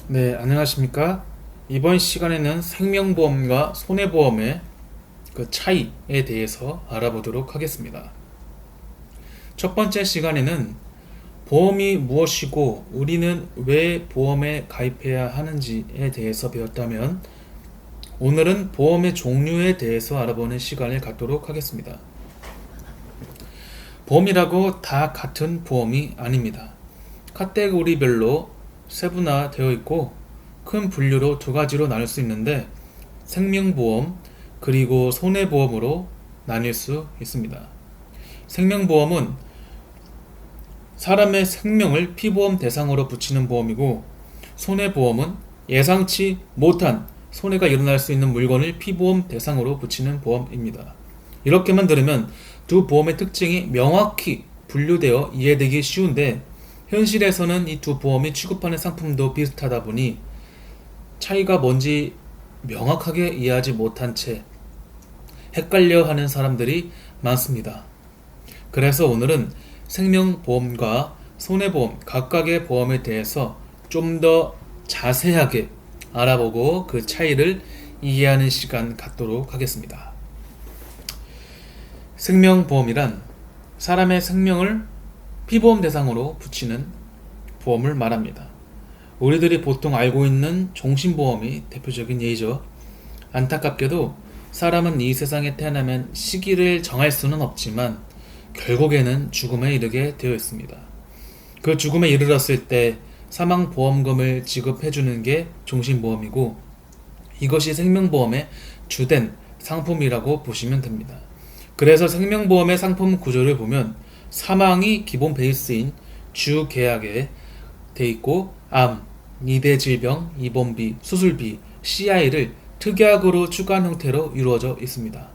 네, 안녕하십니까? 이번 시간에는 생명보험과 손해보험의 그 차이에 대해서 알아보도록 하겠습니다. 첫 번째 시간에는 보험이 무엇이고 우리는 왜 보험에 가입해야 하는지에 대해서 배웠다면, 오늘은 보험의 종류에 대해서 알아보는 시간을 갖도록 하겠습니다. 보험이라고 다 같은 보험이 아닙니다. 카테고리별로 세분화되어 있고 큰 분류로 두 가지로 나눌 수 있는데, 생명보험 그리고 손해보험으로 나뉠 수 있습니다. 생명보험은 사람의 생명을 피보험 대상으로 붙이는 보험이고, 손해보험은 예상치 못한 손해가 일어날 수 있는 물건을 피보험 대상으로 붙이는 보험입니다. 이렇게만 들으면 두 보험의 특징이 명확히 분류되어 이해되기 쉬운데, 현실에서는 이 두 보험이 취급하는 상품도 비슷하다 보니 차이가 뭔지 명확하게 이해하지 못한 채 헷갈려 하는 사람들이 많습니다. 그래서 오늘은 생명보험과 손해보험 각각의 보험에 대해서 좀 더 자세하게 알아보고 그 차이를 이해하는 시간 갖도록 하겠습니다. 생명보험이란 사람의 생명을 피보험 대상으로 붙이는 보험을 말합니다. 우리들이 보통 알고 있는 종신보험이 대표적인 예이죠. 안타깝게도 사람은 이 세상에 태어나면 시기를 정할 수는 없지만 결국에는 죽음에 이르게 되어 있습니다. 그 죽음에 이르렀을 때 사망보험금을 지급해주는 게 종신보험이고, 이것이 생명보험의 주된 상품이라고 보시면 됩니다. 그래서 생명보험의 상품 구조를 보면 사망이 기본 베이스인 주계약에 돼 있고, 암, 이대 질병, 입원비, 수술비, CI를 특약으로 추가한 형태로 이루어져 있습니다.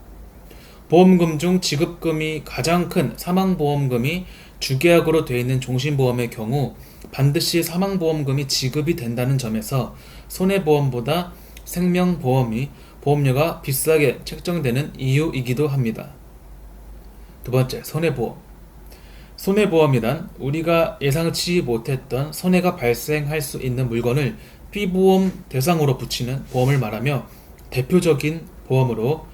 보험금 중 지급금이 가장 큰 사망보험금이 주계약으로 되어 있는 종신보험의 경우 반드시 사망보험금이 지급이 된다는 점에서 손해보험보다 생명보험이 보험료가 비싸게 책정되는 이유이기도 합니다. 두 번째, 손해보험. 손해보험이란 우리가 예상치 못했던 손해가 발생할 수 있는 물건을 피보험 대상으로 붙이는 보험을 말하며, 대표적인 보험으로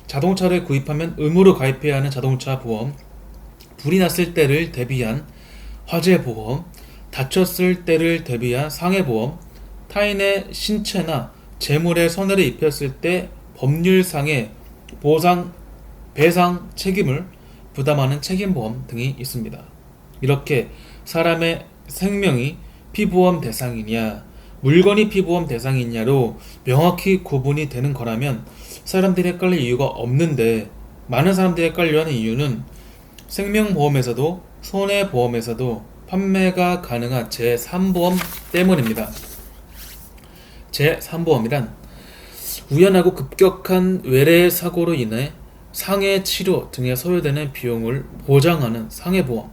자동차를 구입하면 의무로 가입해야 하는 자동차 보험, 불이 났을 때를 대비한 화재보험, 다쳤을 때를 대비한 상해보험, 타인의 신체나 재물에 손해를 입혔을 때 법률상의 보상, 배상 책임을 부담하는 책임보험 등이 있습니다. 이렇게 사람의 생명이 피보험 대상이냐, 물건이 피보험 대상이냐로 명확히 구분이 되는 거라면 사람들이 헷갈릴 이유가 없는데, 많은 사람들이 헷갈려하는 이유는 생명보험에서도 손해보험에서도 판매가 가능한 제3보험 때문입니다. 제3보험이란 우연하고 급격한 외래 사고로 인해 상해 치료 등에 소요되는 비용을 보장하는 상해보험,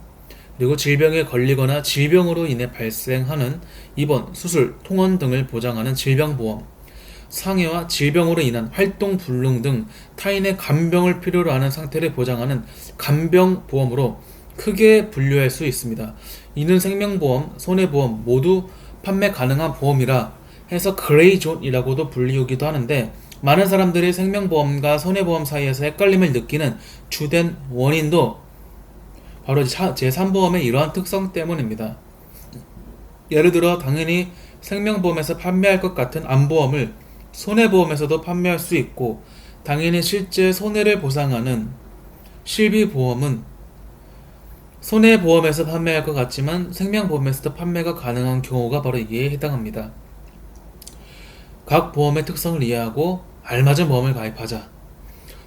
그리고 질병에 걸리거나 질병으로 인해 발생하는 입원, 수술, 통원 등을 보장하는 질병보험, 상해와 질병으로 인한 활동 불능 등 타인의 간병을 필요로 하는 상태를 보장하는 간병보험으로 크게 분류할 수 있습니다. 이는 생명보험, 손해보험 모두 판매 가능한 보험이라 해서 그레이존이라고도 불리우기도 하는데, 많은 사람들이 생명보험과 손해보험 사이에서 헷갈림을 느끼는 주된 원인도 바로 제3보험의 이러한 특성 때문입니다. 예를 들어 당연히 생명보험에서 판매할 것 같은 암보험을 손해보험에서도 판매할 수 있고, 당연히 실제 손해를 보상하는 실비보험은 손해보험에서 판매할 것 같지만 생명보험에서도 판매가 가능한 경우가 바로 이에 해당합니다. 각 보험의 특성을 이해하고 알맞은 보험을 가입하자.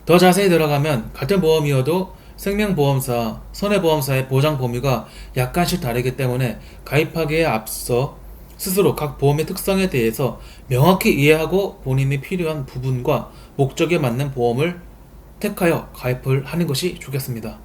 더 자세히 들어가면 같은 보험이어도 생명보험사, 손해보험사의 보장 범위가 약간씩 다르기 때문에 가입하기에 앞서 스스로 각 보험의 특성에 대해서 명확히 이해하고 본인이 필요한 부분과 목적에 맞는 보험을 택하여 가입을 하는 것이 좋겠습니다.